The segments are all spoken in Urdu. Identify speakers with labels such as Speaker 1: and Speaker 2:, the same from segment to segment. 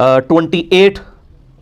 Speaker 1: 28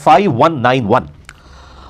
Speaker 1: 5191,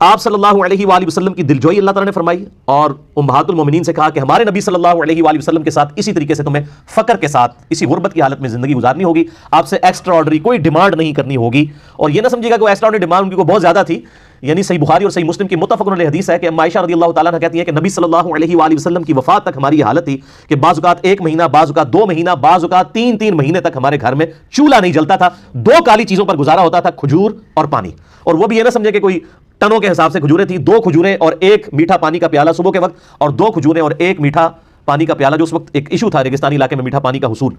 Speaker 1: آپ صلی اللہ علیہ وآلہ وسلم کی دلجوئی اللہ تعالیٰ نے فرمائی اور امہات المومنین سے کہا کہ ہمارے نبی صلی اللہ علیہ وآلہ وسلم کے ساتھ اسی طریقے سے تمہیں فقر کے ساتھ اسی غربت کی حالت میں زندگی گزارنی ہوگی، آپ سے ایکسٹرا آرڈنری کوئی ڈیمانڈ نہیں کرنی ہوگی. اور یہ نہ سمجھے گا کہ وہ ایکسٹرا آرڈنری ڈیمانڈ ان کی کو بہت زیادہ تھی. یعنی صحیح بخاری اور صحیح مسلم کی متفق علیہ حدیث ہے کہ ام عائشہ رضی اللہ تعالیٰ عنہ کہتی ہیں کہ نبی صلی اللہ علیہ وآلہ وسلم کی وفات تک ہماری یہ حالت تھی کہ بعض اوقات 1 مہینہ، بعض اوقات 2 مہینہ، بعض اوقات 3 مہینے تک ہمارے گھر میں چولہا نہیں جلتا تھا. 2 کالی چیزوں پر گزارا ہوتا تھا، کھجور اور پانی. اور وہ بھی یہ نہ سمجھے کہ کوئی ٹنوں کے حساب سے کھجوریں تھیں. 2 کھجوریں اور 1 میٹھا پانی کا پیالہ صبح کے وقت، اور 2 کھجوریں اور 1 میٹھا پانی کا پیالہ، جو اس وقت ایک ایشو تھا ریگستانی علاقے میں میٹھا پانی کا حصول.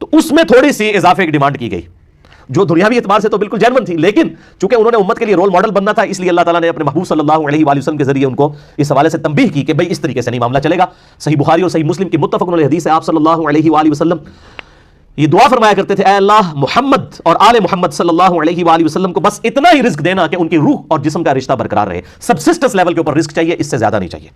Speaker 1: تو اس میں تھوڑی سی اضافے کی ڈیمانڈ کی گئی جو دنیاوی اعتبار سے تو بالکل جینون تھی، لیکن چونکہ انہوں نے امت کے لیے رول ماڈل بننا تھا، اس لیے اللہ تعالیٰ نے اپنے محبوب صلی اللہ علیہ وآلہ وسلم کے ذریعے ان کو اس حوالے سے تنبیہ کی کہ بھئی اس طریقے سے نہیں معاملہ چلے گا. صحیح بخاری اور صحیح مسلم کی متفق علیہ حدیث ہے، آپ صلی اللہ علیہ وآلہ وسلم یہ دعا فرمایا کرتے تھے، اے اللہ محمد اور آل محمد صلی اللہ علیہ وآلہ وسلم کو بس اتنا ہی رزق دینا کہ ان کی روح اور جسم کا رشتہ برقرار رہے. سبسسٹنس لیول کے اوپر رزق چاہیے، اس سے زیادہ نہیں چاہیے.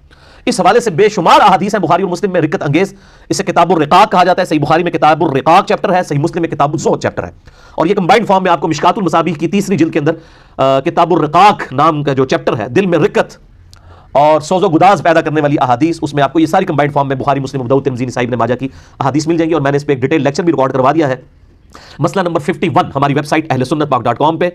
Speaker 1: اس حوالے سے بے شمار احادیث ہیں بخاری اور مسلم میں رقت انگیز. اسے کتاب الرقاق کہا جاتا ہے. صحیح بخاری میں کتاب الرقاق چیپٹر ہے، صحیح مسلم میں کتاب الزہد چیپٹر ہے. اور یہ کمبائنڈ فارم میں آپ کو مشکات المصابیح کی 3 جلد کے اندر کتاب الرقاق نام کا جو چیپٹر ہے، دل میں رقت اور سوز و گداز پیدا کرنے والی احادیث، اس میں آپ کو یہ ساری کمبائنڈ فارم میں بخاری، مسلم، ابو داؤد، ترمذی، نسائی، ابن ماجہ کی احادیث مل جائیں گی. اور میں نے اس پہ ایک ڈیٹیل لیکچر بھی ریکارڈ کروا دیا ہے. مسئلہ نمبر 51 ہماری ویب سائٹ ahlsunnatpak.com پہ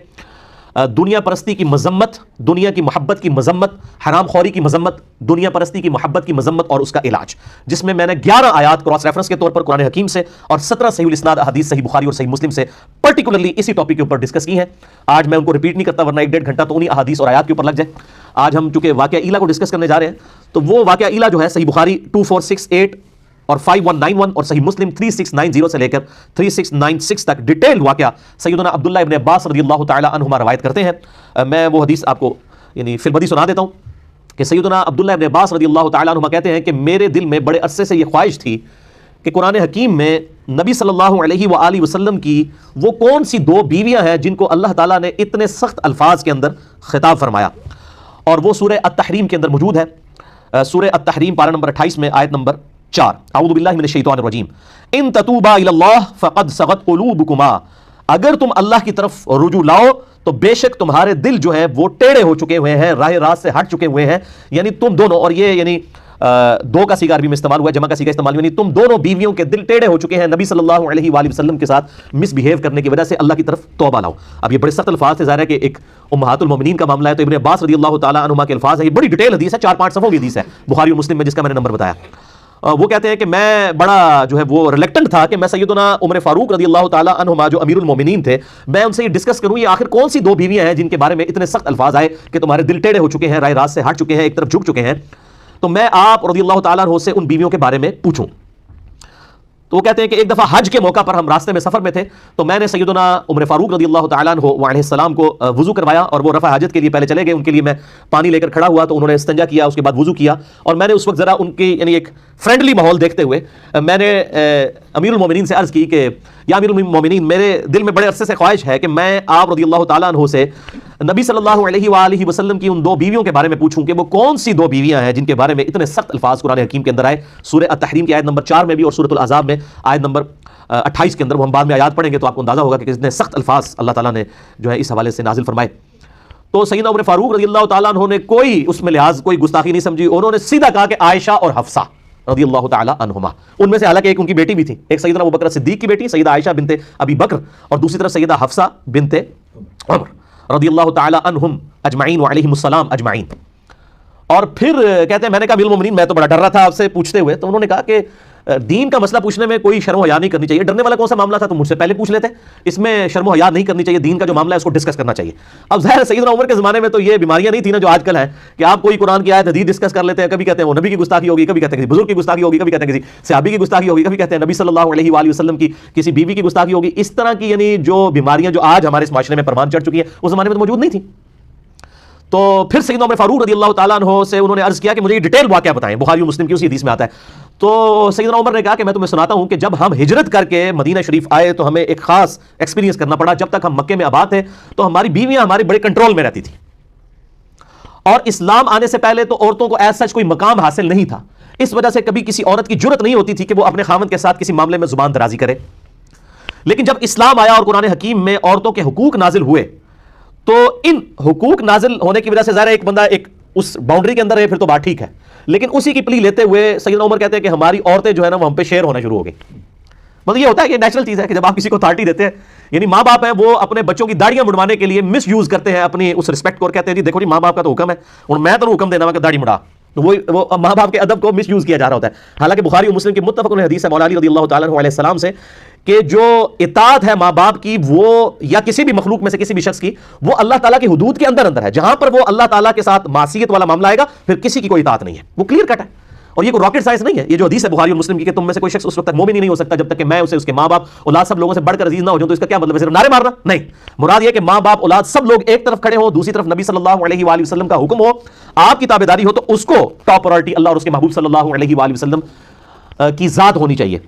Speaker 1: دنیا پرستی کی مذمت، دنیا کی محبت کی مذمت، حرام خوری کی مذمت، دنیا پرستی کی محبت کی مذمت اور اس کا علاج، جس میں نے 11 آیات کراس ریفرنس کے طور پر قرآن حکیم سے اور 17 صحیح الاسناد احادیث صحیح بخاری اور صحیح مسلم سے پرٹیکولرلی اسی ٹاپک کے اوپر ڈسکس کی ہیں. آج میں ان کو ریپیٹ نہیں کرتا ورنہ 1.5 گھنٹہ تو انہی احادیث اور آیات کے اوپر لگ جائے. آج ہم چونکہ واقعہ ایلا کو ڈسکس کرنے جا رہے ہیں، تو وہ واقعہ ایلا جو ہے صحیح بخاری 2468 اور 5191 اور صحیح مسلم 3690 سے لے کر 3696 تک ڈیٹیل واقعہ سیدنا عبداللہ ابن عباس رضی اللہ تعالی عنہما روایت کرتے ہیں. میں وہ حدیث آپ کو یعنی فی البدی سنا دیتا ہوں کہ سیدنا عبداللہ ابن عباس رضی اللہ تعالی عنہما کہتے ہیں کہ میرے دل میں بڑے عرصے سے یہ خواہش تھی کہ قرآن حکیم میں نبی صلی اللہ علیہ وآلہ وسلم کی وہ کون سی 2 بیویاں ہیں جن کو اللہ تعالیٰ نے اتنے سخت الفاظ کے اندر خطاب فرمایا، اور وہ سورہ التحریم کے اندر موجود ہے. سورہ التحریم پارہ نمبر 28 میں آیت نمبر 4، اعوذ باللہ من الشیطان الرجیم، ان تتوبا الی اللہ فقد صغت قلوبکما، اگر تم اللہ کی طرف رجوع لاؤ تو بے شک تمہارے دل جو ہیں وہ ٹیڑے ہو چکے ہوئے ہیں، راہ راست سے ہٹ چکے ہوئے ہیں. یعنی تم دونوں، اور یہ یعنی 2 کا صیغہ عربی میں استعمال ہوا ہے، جمع کا صیغہ استعمال ہوا، یعنی تم دونوں بیویوں کے دل ٹیڑے ہو چکے ہیں نبی صلی اللہ علیہ وآلہ وسلم کے ساتھ مس بیہیو کرنے کی وجہ سے، اللہ کی طرف توبہ لاؤ. اب یہ بڑے سخت الفاظ تھے، ظاہر ہے کہ ایک امہات المومنین کا معاملہ ہے، تو ابن عباس رضی اللہ تعالی عنہما کے الفاظ ہیں. یہ بڑی ڈیٹیل حدیث ہے، 4-5 صفحوں کی حدیث ہے بخاری اور مسلم میں، جس کا میں نے نمبر بتایا. وہ کہتے ہیں کہ میں بڑا جو ہے وہ ریلیکٹنٹ تھا کہ میں سیدنا عمر فاروق رضی اللہ تعالی عنہما جو امیر المومنین تھے، میں ان سے یہ ڈسکس کروں یہ آخر کون سی 2 بیویاں ہیں جن کے بارے میں اتنے سخت الفاظ آئے کہ تمہارے دل ٹیڑے ہو چکے ہیں، راہ راست سے ہٹ چکے ہیں، ایک طرف جھک چکے ہیں. تو میں آپ رضی اللہ تعالیٰ عنہ سے ان بیویوں کے بارے میں پوچھوں. تو وہ کہتے ہیں کہ ایک دفعہ حج کے موقع پر ہم راستے میں سفر میں تھے، تو میں نے سیدنا عمر فاروق رضی اللہ تعالیٰ عنہ علیہ السلام کو وضو کروایا، اور وہ رفع حاجت کے لیے پہلے چلے گئے. ان کے لیے میں پانی لے کر کھڑا ہوا تو انہوں نے استنجا کیا، اس کے بعد وضو کیا، اور میں نے اس وقت ذرا ان کی یعنی ایک فرینڈلی ماحول دیکھتے ہوئے میں نے امیر المومنین سے عرض کی کہ یا امیر المومنین، میرے دل میں بڑے عرصے سے خواہش ہے کہ میں آپ رضی اللہ تعالیٰ عنہ سے نبی صلی اللہ علیہ وآلہ وسلم کی ان 2 بیویوں کے بارے میں پوچھوں کہ وہ کون سی 2 بیویاں ہیں جن کے بارے میں اتنے سخت الفاظ قرآن حکیم کے اندر آئے. سورہ التحریم کی آیت نمبر 4 میں بھی اور سورۃ الاحزاب میں آیت نمبر 28 کے اندر، وہ ہم بعد میں آیات پڑھیں گے تو آپ کو اندازہ ہوگا کہ کتنے سخت الفاظ اللہ تعالیٰ نے جو ہے اس حوالے سے نازل فرمائے. تو سیدنا عمر فاروق رضی اللہ تعالیٰ عنہ نے کوئی اس میں لحاظ، کوئی گستاخی نہیں سمجھی. انہوں نے سیدھا کہا کہ عائشہ اور حفصہ رضی اللہ تعالیٰ عنہما، ان میں سے حالانکہ ایک ان کی بیٹی بھی تھی، ایک سیدنا ابوبکر صدیق کی بیٹی سیدہ عائشہ بنت ابی بکر، اور دوسری طرف سیدہ حفصہ بنت عمر رضی اللہ تعالیٰ عنہم اجمعین وعلیہم السلام اجمعین. اور پھر کہتے ہیں میں نے کہا امیر المومنین میں تو بڑا ڈر رہا تھا آپ سے پوچھتے ہوئے، تو انہوں نے کہا کہ دین کا مسئلہ پوچھنے میں کوئی شرم و حیا نہیں کرنی چاہیے. ڈرنے والا کون سا معاملہ تھا، تو مجھ سے پہلے پوچھ لیتے. اس میں شرم و حیا نہیں کرنی چاہیے، دین کا جو معاملہ ہے اس کو ڈسکس کرنا چاہیے. اب ظاہر سیدنا عمر کے زمانے میں تو یہ بیماریاں نہیں تھی نا جو آج کل ہیں کہ آپ کوئی قرآن کی آیت حدیث ڈسکس کر لیتے ہیں. کبھی کہتے ہیں وہ نبی کی گستاخی ہوگی، کبھی کہتے ہیں کسی بزرگ کی گستاخی ہوگی، کبھی کہتے ہیں کسی صحابی کی گستاخی ہوگی، کبھی کہتے ہیں نبی صلی اللہ علیہ وآلہ وسلم کی کسی بیوی کی گستاخی ہوگی. اس طرح کی یعنی جو بیماریاں جو آج ہمارے اس معاشرے میں پروان چڑھ چکی ہیں، اس زمانے میں تو موجود نہیں تھی. تو پھر سیدنا عمر فاروق رضی اللہ تعالیٰ عنہ سے انہوں نے عرض کیا کہ مجھے یہ ڈیٹیل واقعہ بتائیں. بخاری و مسلم کی اسی حدیث میں آتا ہے. تو سیدنا عمر نے کہا کہ میں تمہیں سناتا ہوں کہ جب ہم ہجرت کر کے مدینہ شریف آئے تو ہمیں ایک خاص ایکسپیرینس کرنا پڑا. جب تک ہم مکے میں آباد تھے تو ہماری بیویاں ہمارے بڑے کنٹرول میں رہتی تھی، اور اسلام آنے سے پہلے تو عورتوں کو ایز سچ کوئی مقام حاصل نہیں تھا. اس وجہ سے کبھی کسی عورت کی جرت نہیں ہوتی تھی کہ وہ اپنے خاوند کے ساتھ کسی معاملے میں زبان درازی کرے. لیکن جب اسلام آیا اور قرآن حکیم میں عورتوں کے حقوق نازل ہوئے تو ان حقوق نازل ہونے کی وجہ سے ظاہر ہے ایک بندہ ایک اس باؤنڈری کے اندر ہے، پھر تو بات ٹھیک ہے، لیکن اسی کی پلی لیتے ہوئے سیدنا عمر کہتے ہیں کہ ہماری عورتیں جو ہے نا وہ ہم پہ شیر ہونا شروع ہو گئی. مطلب یہ ہوتا ہے کہ نیچرل چیز ہے کہ جب آپ کسی کو اتھارٹی دیتے ہیں، یعنی ماں باپ ہیں وہ اپنے بچوں کی داڑیاں مڑوانے کے لیے مس یوز کرتے ہیں اپنی اس رسپیکٹ کو، اور کہتے ہیں جی دیکھو جی ماں باپ کا تو حکم ہے اور میں تو حکم دینا کہ داڑھی مڑا، تو وہ ماں باپ کے ادب کو مس یوز کیا جا رہا ہوتا ہے. حالانکہ بخاری اور مسلم کی متفق حدیث ہے مولا علی رضی اللہ تعالیٰ عنہ علیہ السلام سے کہ جو اطاعت ہے ماں باپ کی وہ یا کسی بھی مخلوق میں سے کسی بھی شخص کی، وہ اللہ تعالیٰ کی حدود کے اندر ہے. جہاں پر وہ اللہ تعالیٰ کے ساتھ معصیت والا معاملہ آئے گا پھر کسی کی کوئی اطاعت نہیں ہے، وہ کلیئر کٹ ہے. اور یہ کوئی راکٹ سائنس نہیں ہے، یہ جو حدیث ہے بخاری اور مسلم کی کہ تم میں سے کوئی شخص اس وقت تک مومن ہی نہیں ہو سکتا جب تک کہ میں اسے اس کے ماں باپ اولاد سب لوگوں سے بڑھ کر عزیز نہ ہو جاؤں. تو اس کا کیا مطلب ہے صرف نعرے مارنا؟ نہیں، مراد یہ کہ ماں باپ اولاد سب لوگ ایک طرف کھڑے ہوں، دوسری طرف نبی صلی اللہ علیہ وآلہ وسلم کا حکم ہو، آپ کی تابعداری ہو، تو اس کو ٹاپ پرائورٹی اللہ اور اس کے محبوب صلی اللہ علیہ وآلہ وسلم کی ذات ہونی چاہیے.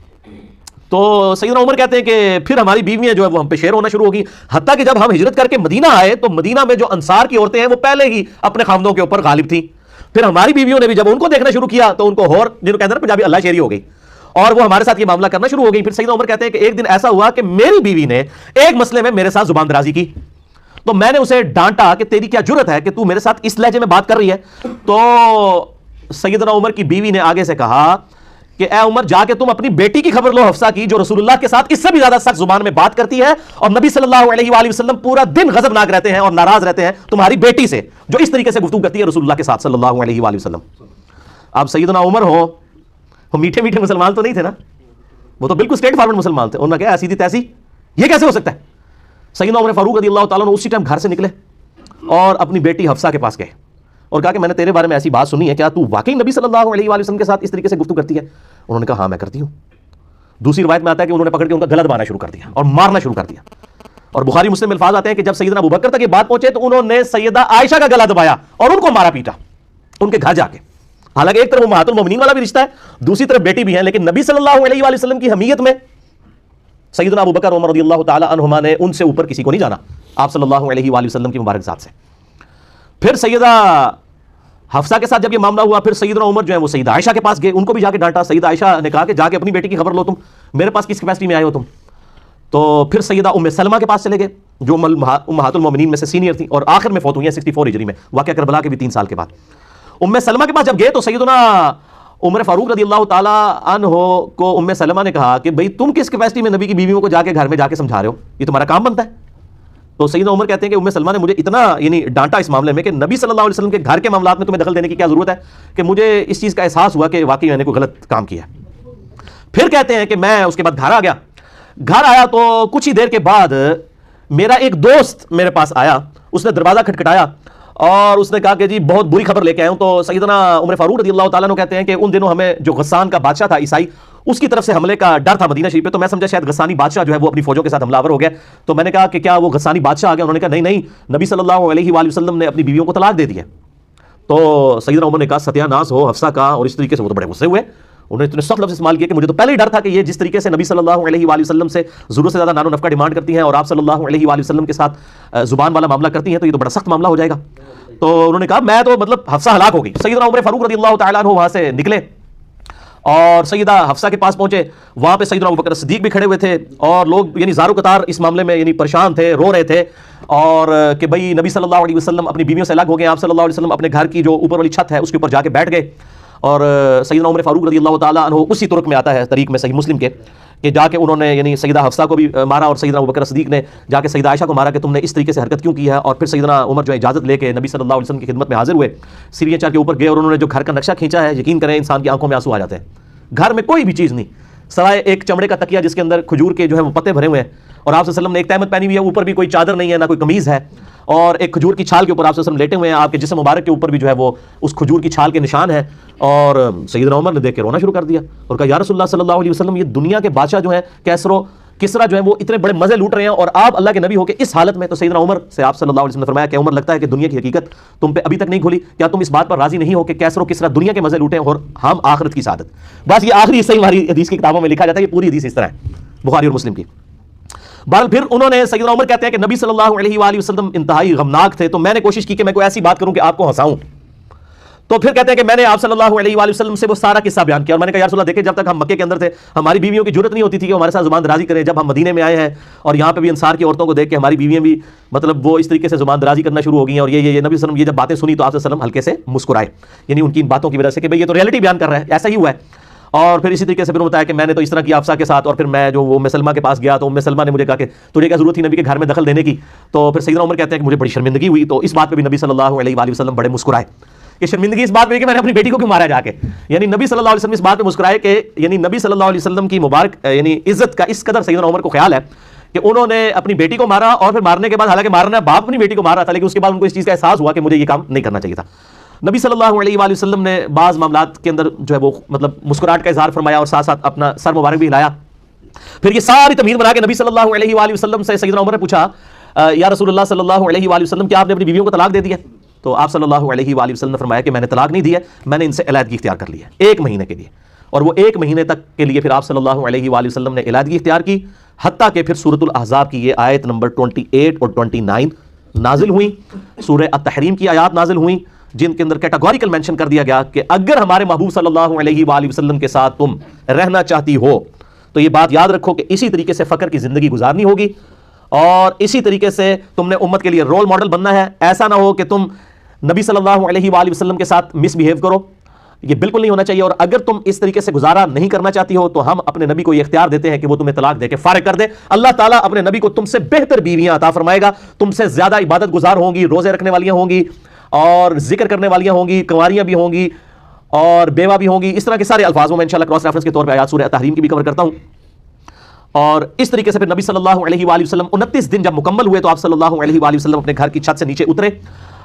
Speaker 1: تو سیدنا عمر کہتے ہیں کہ پھر ہماری بیویاں جو ہے وہ ہم پہ شیر ہونا شروع ہوگی، حتیٰ کہ جب ہم ہجرت کر کے مدینہ آئے تو مدینہ میں جو انصار کی عورتیں ہیں وہ پہلے ہی اپنے خاوندوں کے اوپر غالب تھیں. پھر ہماری بیویوں نے بھی جب ان کو دیکھنا شروع کیا تو ان کو ہور جنہوں کہتے ہیں پنجابی اللہ شیری ہو گئی، اور وہ ہمارے ساتھ یہ معاملہ کرنا شروع ہو گئی. پھر سیدنا عمر کہتے ہیں کہ ایک دن ایسا ہوا کہ میری بیوی نے ایک مسئلے میں میرے ساتھ زبان درازی کی، تو میں نے اسے ڈانٹا کہ تیری کیا جرت ہے کہ تو میرے ساتھ اس لہجے میں بات کر رہی ہے. تو سیدنا عمر کی بیوی نے آگے سے کہا کہ اے عمر جا کے تم اپنی بیٹی کی خبر لو حفصہ کی، جو رسول اللہ کے ساتھ اس سے بھی زیادہ سخت زبان میں بات کرتی ہے، اور نبی صلی اللہ علیہ وآلہ وسلم پورا دن غضبناک رہتے ہیں اور ناراض رہتے ہیں تمہاری بیٹی سے جو اس طریقے سے گفتگو کرتی ہے رسول اللہ کے ساتھ صلی اللہ علیہ وآلہ وسلم. اب سیدنا عمر ہو وہ میٹھے میٹھے مسلمان تو نہیں تھے نا، وہ تو بالکل اسٹریٹ فارورڈ مسلمان تھے. انہوں نے کہا سیدھی تیسی یہ کیسے ہو سکتا ہے؟ سیدنا عمر فاروق رضی اللہ تعالیٰ عنہ اسی ٹائم گھر سے نکلے اور اپنی بیٹی حفصہ کے پاس گئے اور کہا کہ میں نے تیرے بارے میں ایسی بات سنی ہے، کیا تو واقعی نبی صلی اللہ علیہ وآلہ وسلم کے ساتھ اس طریقے سے گفتگو کرتی ہے؟ انہوں نے کہا ہاں میں کرتی ہوں. دوسری روایت میں آتا ہے کہ انہوں نے پکڑ کے ان کا گلا دبانا شروع کر دیا اور مارنا شروع کر دیا. اور بخاری مسلم میں الفاظ آتے ہیں کہ جب سیدنا ابوبکر تک یہ بات پہنچے تو انہوں نے سیدہ عائشہ کا گلا دبایا اور ان کو مارا پیٹا ان کے گھر جا کے. حالانکہ ایک طرف امہات المومنین والا بھی رشتہ ہے، دوسری طرف بیٹی بھی ہے، لیکن نبی صلی اللہ علیہ وآلہ وسلم کی حمیت میں سیدنا ابوبکر عمر رضی اللہ تعالی عنہما نے ان سے اوپر کسی کو نہیں جانا آپ صلی اللہ علیہ وآلہ وسلم کی مبارک ذات سے. پھر سیدہ حفصہ کے ساتھ جب یہ معاملہ ہوا پھر سیدنا عمر جو ہے وہ سیدہ عائشہ کے پاس گئے، ان کو بھی جا کے ڈانٹا. سیدہ عائشہ نے کہا کہ جا کے اپنی بیٹی کی خبر لو، تم میرے پاس کس کیپیسٹی میں آئے ہو تم؟ تو پھر سیدہ ام سلمہ کے پاس چلے گئے جو امہات المومنین میں سے سینئر تھیں اور آخر میں فوت ہوئی ہیں 64 ہجری میں، واقعہ کربلا کے بھی 3 سال کے بعد. ام سلمہ کے پاس جب گئے تو سیدنا عمر فاروق رضی اللہ تعالیٰ عنہ کو ام سلمہ نے کہا کہ بھئی تم کس کیپیسٹی میں نبی کی بیویوں کو جا کے گھر میں جا کے سمجھا رہے ہو، یہ تمہارا کام بنتا ہے؟ تو سیدنا عمر کہتے ہیں کہ ام سلمہ نے مجھے اتنا ڈانٹا اس معاملے میں کہ نبی صلی اللہ علیہ وسلم کے گھر کے معاملات میں تمہیں دخل دینے کی کیا ضرورت ہے، کہ مجھے اس چیز کا احساس ہوا کہ واقعی میں نے کوئی غلط کام کیا. پھر کہتے ہیں کہ میں اس کے بعد گھر آ گیا. گھر آیا تو کچھ ہی دیر کے بعد میرا ایک دوست میرے پاس آیا، اس نے دروازہ کھٹکھٹایا اور اس نے کہا کہ جی بہت بری خبر لے کے آیا ہوں. تو سیدنا عمر فاروق رضی اللہ تعالیٰ عنہ کہتے ہیں کہ ان دنوں ہمیں جو غسان کا بادشاہ تھا عیسائی، اس کی طرف سے حملے کا ڈر تھا مدینہ شریف پہ، تو میں سمجھا شاید غسانی بادشاہ جو ہے وہ اپنی فوجوں کے ساتھ حملہ آور ہو گیا. تو میں نے کہا کہ کیا وہ غسانی بادشاہ آ گیا؟ انہوں نے کہا نہیں، نبی صلی اللہ علیہ وآلہ وسلم نے اپنی بیویوں کو طلاق دے دی ہے. تو سیدنا عمر نے کہا ستیہ ناس ہو حفصہ کا، اور اس طریقے سے وہ تو بڑے غصے ہوئے. انہوں نے اتنے سخت لفظ استعمال کیے کہ مجھے تو پہلے ہی ڈر تھا کہ یہ جس طریقے سے نبی صلی اللہ علیہ وآلہ وسلم سے ضرورت سے زیادہ نان و نفقہ ڈیمانڈ کرتی ہیں اور آپ صلی اللہ علیہ وآلہ وسلم کے ساتھ زبان والا معاملہ کرتی ہیں تو یہ تو بڑا سخت معاملہ ہو جائے گا. تو انہوں نے کہا میں تو مطلب حفصہ ہلاک ہو گئی. سیدنا عمر فاروق رضی اللہ تعالیٰ عنہ وہاں سے نکلے اور سیدہ حفصہ کے پاس پہنچے. وہاں پہ سیدنا ابوبکر صدیق بھی کھڑے ہوئے تھے اور لوگ یعنی زارو قطار اس معاملے میں پریشان تھے، رو رہے تھے اور کہ بھئی نبی صلی اللہ علیہ وسلم اپنی بیویوں سے الگ ہو گئے. آپ صلی اللہ علیہ وسلم اپنے گھر کی جو اوپر والی چھت ہے اس کے اوپر جا کے بیٹھ گئے. اور سیدنا عمر فاروق رضی اللہ تعالیٰ عنہ اسی طرق میں آتا ہے طریق میں صحیح مسلم کے کہ جا کے انہوں نے یعنی سیدہ حفصہ کو بھی مارا اور سیدنا ابوبکر صدیق نے جا کے سیدہ عائشہ کو مارا کہ تم نے اس طریقے سے حرکت کیوں کی ہے. اور پھر سیدنا عمر جو اجازت لے کے نبی صلی اللہ علیہ وسلم کی خدمت میں حاضر ہوئے، سیڑھیاں چڑھ کے اوپر گئے اور انہوں نے جو گھر کا نقشہ کھینچا ہے یقین کریں انسان کی آنکھوں میں آنسو آ جاتے ہیں. گھر میں کوئی بھی چیز نہیں سوائے ایک چمڑے کا تکیہ جس کے اندر کھجور کے جو ہے وہ پتے بھرے ہوئے ہیں، اور آپ صلی اللہ علیہ وسلم نے ایک تہمت پہنی ہوئی ہے، اوپر بھی کوئی چادر نہیں ہے نہ کوئی قمیض ہے، اور ایک کھجور کی چھال کے اوپر آپ صلی اللہ علیہ وسلم لیٹے ہوئے ہیں. آپ کے جسم مبارک کے اوپر بھی جو ہے وہ اس کھجور کی چھال کے نشان ہے. اور سیدنا عمر نے دیکھ کے رونا شروع کر دیا اور کہا یا رسول اللہ صلی اللہ علیہ وسلم یہ دنیا کے بادشاہ جو ہیں کسرا جو ہے وہ اتنے بڑے مزے لوٹ رہے ہیں اور آپ اللہ کے نبی ہو کے اس حالت میں. تو سیدنا عمر سے آپ صلی اللہ علیہ وسلم نے فرمایا کہ عمر لگتا ہے کہ دنیا کی حقیقت تم پہ ابھی تک نہیں کھلی، کیا تم اس بات پر راضی نہیں ہو کہ کسرا دنیا کے مزے لوٹیں اور ہم آخرت کی سعادت. بس یہ آخری حصہ ہماری حدیث کی کتابوں میں لکھا جاتا ہے، یہ پوری حدیث اس طرح ہے بخاری اور مسلم کی. بہرحال پھر انہوں نے سیدنا عمر کہتے ہیں کہ نبی صلی اللہ علیہ وآلہ وسلم انتہائی غمناک تھے، تو میں نے کوشش کی کہ میں کوئی ایسی بات کروں کہ آپ کو ہنساؤں. تو پھر کہتے ہیں کہ میں نے آپ صلی اللہ علیہ وآلہ وسلم سے وہ سارا قصہ بیان کیا، اور میں نے کہا یا رسول اللہ دیکھیں جب تک ہم مکے کے اندر تھے ہماری بیویوں کی جرت نہیں ہوتی تھی کہ ہمارے ساتھ زبان درازی کریں، جب ہم مدینے میں آئے ہیں اور یہاں پہ بھی انصار کی عورتوں کو دیکھ کے ہماری بیویاں بھی مطلب وہ اس طریقے سے زبان درازی کرنا شروع ہو گئی ہیں، اور یہ نبی صلی اللہ علیہ وسلم یہ جب باتیں سنی تو آپ صلی اللہ علیہ وسلم ہلکے سے مسکرائے، یعنی ان کی ان باتوں کی وجہ سے کہ بھئی یہ تو ریئلٹی بیان کر رہا ہے، ایسا ہی ہوا ہے۔ اور پھر اسی طریقے سے پھر بتایا کہ میں نے تو اس طرح کیا حفصہ کے ساتھ، اور پھر میں جو وہ ام سلمہ کے پاس گیا تو ام سلمہ نے مجھے کہا کہ تجھے کیا ضرورت تھی نبی کے گھر میں دخل دینے کی، تو پھر سیدنا عمر کہتے ہیں کہ مجھے بڑی شرمندگی ہوئی، تو اس بات پہ بھی نبی صلی اللہ علیہ وآلہ وسلم بڑے مسکرائے کہ شرمندگی اس بات پہ کہ میں نے اپنی بیٹی کو کیوں مارا جا کے، یعنی نبی صلی اللہ علیہ وسلم اس بات پہ مسکرائے کہ یعنی نبی صلی اللہ علیہ وسلم کی مبارک یعنی عزت کا اس قدر سیدنا عمر کو خیال ہے کہ انہوں نے اپنی بیٹی کو مارا، اور پھر مارنے کے بعد حالانکہ مارنا باپ اپنی بیٹی کو مار رہا تھا لیکن اس کے بعد ان کو اس چیز کا احساس ہوا کہ مجھے یہ کام نہیں کرنا چاہیے تھا۔ نبی صلی اللہ علیہ وآلہ وسلم نے بعض معاملات کے اندر جو ہے وہ مطلب مسکراہٹ کا اظہار فرمایا اور ساتھ ساتھ اپنا سر مبارک بھی ہلایا۔ پھر یہ ساری تمہید بنا کے نبی صلی اللہ علیہ وآلہ وسلم سے سیدنا عمر نے پوچھا یا رسول اللہ صلی اللہ علیہ وآلہ وسلم کیا آپ نے اپنی بیویوں کو طلاق دے دی ہے؟ تو آپ صلی اللہ علیہ وآلہ وسلم نے فرمایا کہ میں نے طلاق نہیں دی ہے، میں نے ان سے علیحدگی اختیار کر لی ہے 1 مہینے کے لیے، اور وہ 1 مہینے تک کے لیے پھر آپ صلی اللہ علیہ وآلہ وسلم نے علیحدگی اختیار کی، حتیٰ کہ پھر سورۃ الاحزاب کی یہ آیت نمبر 28 اور 29 نازل ہوئیں، سورہ التحریم کی آیات نازل ہوئیں جن کے اندر کیٹاگوریکل مینشن کر دیا گیا کہ اگر ہمارے محبوب صلی اللہ علیہ وآلہ وسلم کے ساتھ تم رہنا چاہتی ہو تو یہ بات یاد رکھو کہ اسی طریقے سے فقر کی زندگی گزارنی ہوگی، اور اسی طریقے سے تم نے امت کے لیے رول ماڈل بننا ہے۔ ایسا نہ ہو کہ تم نبی صلی اللہ علیہ وآلہ وسلم کے ساتھ مس بیہیو کرو، یہ بالکل نہیں ہونا چاہیے، اور اگر تم اس طریقے سے گزارا نہیں کرنا چاہتی ہو تو ہم اپنے نبی کو یہ اختیار دیتے ہیں کہ وہ تمہیں طلاق دے کے فارغ کر دے۔ اللہ تعالیٰ اپنے نبی کو تم سے بہتر بیویاں عطا فرمائے گا، تم سے زیادہ عبادت گزار ہوں گی، روزے رکھنے والیاں ہوں گی، اور ذکر کرنے والیاں ہوں گی، کنواریاں بھی ہوں گی، اور بیوہ بھی ہوں گی، اس طرح کے سارے الفاظوں میں انشاءاللہ کراس ریفرنس کے طور پہ آیات سورہ تحریم کی بھی کور کرتا ہوں۔ اور اس طریقے سے پھر نبی صلی اللہ علیہ وآلہ وسلم 29 دن جب مکمل ہوئے تو آپ صلی اللہ علیہ وآلہ وسلم اپنے گھر کی چھت سے نیچے اترے،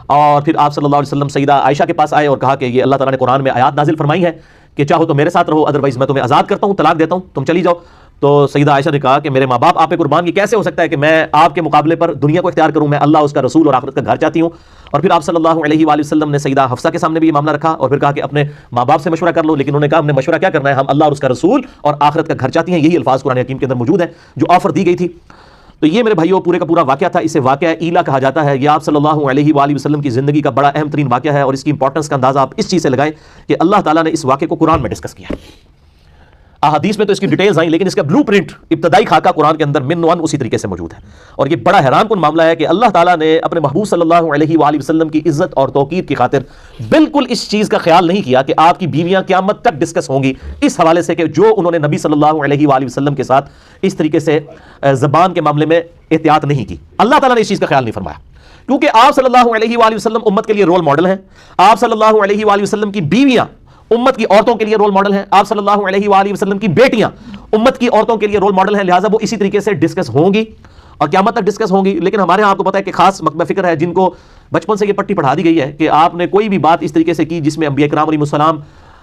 Speaker 1: اور پھر آپ صلی اللہ علیہ وسلم سیدہ عائشہ کے پاس آئے اور کہا کہ یہ اللہ تعالیٰ نے قرآن میں آیات نازل فرمائی ہے کہ چاہو تو میرے ساتھ رہو، ادروائز میں تمہیں آزاد کرتا ہوں، طلاق دیتا ہوں، تم چلی جاؤ۔ تو سیدہ عائشہ نے کہا کہ میرے ماں باپ آپ پہ قربان، کی کیسے ہو سکتا ہے کہ میں آپ کے مقابلے پر دنیا کو اختیار کروں، میں اللہ، اس کا رسول اور آخرت کا گھر چاہتی ہوں۔ اور پھر آپ صلی اللہ علیہ وآلہ وسلم نے سیدہ حفصہ کے سامنے بھی یہ معاملہ رکھا اور پھر کہا کہ اپنے ماں باپ سے مشورہ کر لو، لیکن انہوں نے کہا ہم نے مشورہ کیا کرنا ہے، ہم اللہ اور اس کا رسول اور آخرت کا گھر چاہتی ہیں۔ یہی الفاظ قرآن حکیم کے اندر موجود ہیں جو آفر دی گئی تھی۔ تو یہ میرے بھائیوں پورے کا پورا واقعہ تھا، اسے واقعہ ایلا کہا جاتا ہے۔ یہ آپ صلی اللہ علیہ وآلہ وسلم کی زندگی کا بڑا اہم ترین واقعہ ہے، اور اس کی امپورٹنس کا اندازہ آپ اس چیز سے لگائیں کہ اللہ تعالیٰ نے اس واقعے کو قرآن میں ڈسکس کیا۔ احادیث میں تو اس کی ڈیٹیلز آئیں لیکن اس کا بلو پرنٹ، ابتدائی خاکہ قرآن کے اندر من ون اسی طریقے سے موجود ہے، اور یہ بڑا حیران کن معاملہ ہے کہ اللہ تعالیٰ نے اپنے محبوب صلی اللہ علیہ وآلہ وسلم کی عزت اور توقیر کی خاطر بالکل اس چیز کا خیال نہیں کیا کہ آپ کی بیویاں قیامت تک ڈسکس ہوں گی، اس حوالے سے کہ جو انہوں نے نبی صلی اللہ علیہ وآلہ وسلم کے ساتھ اس طریقے سے زبان کے معاملے میں احتیاط نہیں کی۔ اللہ تعالیٰ نے اس چیز کا خیال نہیں فرمایا کیونکہ آپ صلی اللہ علیہ وآلہ وسلم امت کے لیے رول ماڈل ہیں، آپ صلی اللہ علیہ وآلہ وسلم کی بیویاں امت کی عورتوں کے لیے رول ماڈل ہیں، آپ صلی اللہ علیہ وآلہ وسلم کی بیٹیاں امت کی عورتوں کے لیے رول ماڈل ہیں، لہٰذا وہ اسی طریقے سے ڈسکس ہوں گی اور قیامت تک ڈسکس ہوں گی۔ لیکن ہمارے ہاں آپ کو پتہ ہے کہ خاص مکتبہ فکر ہے جن کو بچپن سے یہ پٹی پڑھا دی گئی ہے کہ آپ نے کوئی بھی بات اس طریقے سے کی جس میں انبیاء کرام علیہم السلام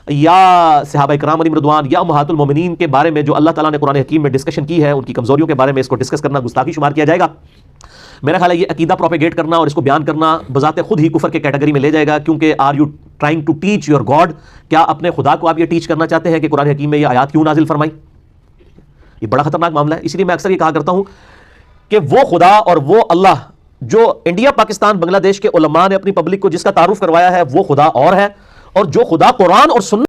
Speaker 1: یا صحابہ کرام علیہم رضوان یا امہات المومنین کے بارے میں جو اللہ تعالیٰ نے قرآن حکیم میں ڈسکشن کی ہے، ان کی کمزوریوں کے بارے میں اس کو ڈسکس کرنا گستاخی شمار کیا جائے گا۔ میرا خیال ہے یہ عقیدہ پروپیگیٹ کرنا اور اس کو بیان کرنا بذات خود ہی کفر کے کیٹیگری میں لے جائے گا، کیونکہ are you trying to teach your God, کیا اپنے خدا کو آپ یہ ٹیچ کرنا چاہتے ہیں کہ قرآن حکیم میں یہ آیات کیوں نازل فرمائی؟ یہ بڑا خطرناک معاملہ ہے۔ اسی لیے میں اکثر یہ کہا کرتا ہوں کہ وہ خدا اور وہ اللہ جو انڈیا پاکستان بنگلہ دیش کے علماء نے اپنی پبلک کو جس کا تعارف کروایا ہے وہ خدا اور ہے، اور جو خدا قرآن اور سنت